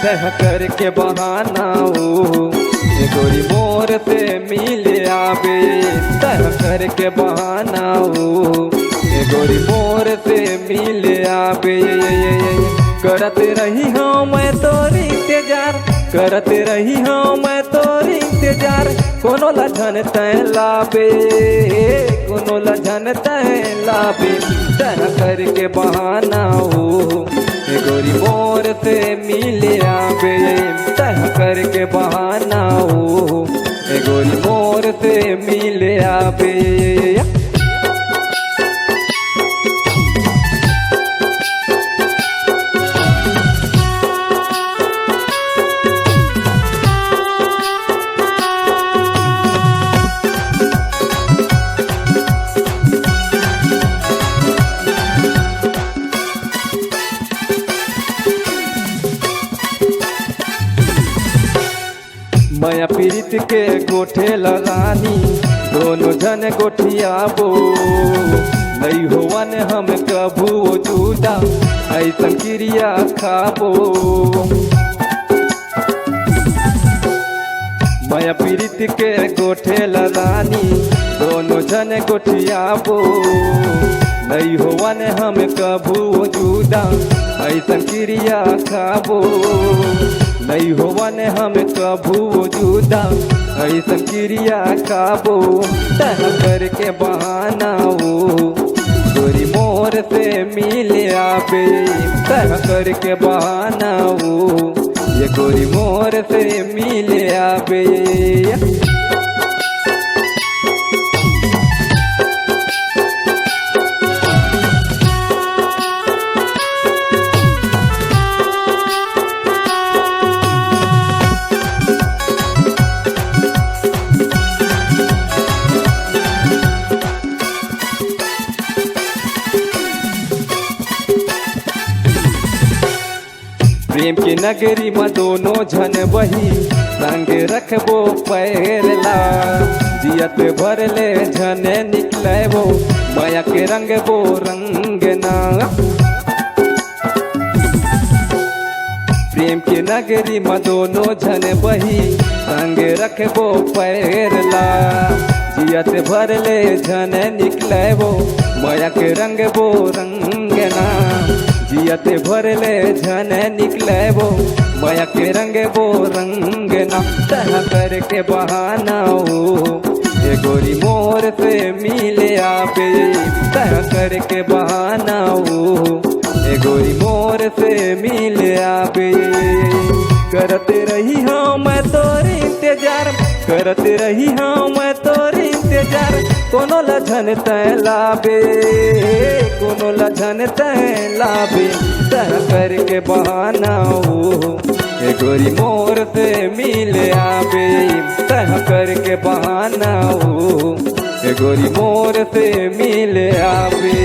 तह करके बहाना ए गोरी मोर से मिले आवे तह करके बहाना ए गोरी मोर से मिले आवे करत रही हूँ मैं तोरी इंतजार करत रही हूँ मैं तोरी इंतजार कोनो लझन तय लाबे कोनो लझन तय लाबे तह करके बहाना ए गोरी मोर से मिले आवे तह करके बहाना ए गोरी मोर से मिले आवे माया पीरित के गोठे लगानी दोनों जन गोठियाबो नहीं होवन हम कभू जुदा ऐसन क्रिया खाबो माया पीरित के गोठे लगानी दोनों जन गोठियाबो नहीं होवन हम कभू जुदा ऐसन क्रिया खाबो नहीं होवन हम कभू जुदा ऐसन क्रिया खाबो तह करके बहाना गोरी मोर से मिले आवे तह करके बहाना ये गोरी मोर से मिले आवे प्रेम की नगरी में दोनों जन बही संग रखबो पैरला जियत भर ले जने निकले वो माया के रंग वो रंग ना प्रेम की नगरी में दोनों जन बही संग रखबो पैरला जियत भर ले जने निकले वो माया के रंग वो रंग ना जियत भर ले झन निकले वो माया के रंग वो रंग ना तह करके बहाना ये गोरी मोर से मिले आवे तह करके बहाना ये गोरी मोर से मिले आवे करते रही हूँ मैं तोरी इंतजार करते रही हूँ मैं तोरी इंतजार कोनो लझन तय लाबे कोनो लझन तय लाबे तह करके बहाना ए गोरी मोर से मिले आवे तह करके बहाना ए गोरी मोर से मिले आवे।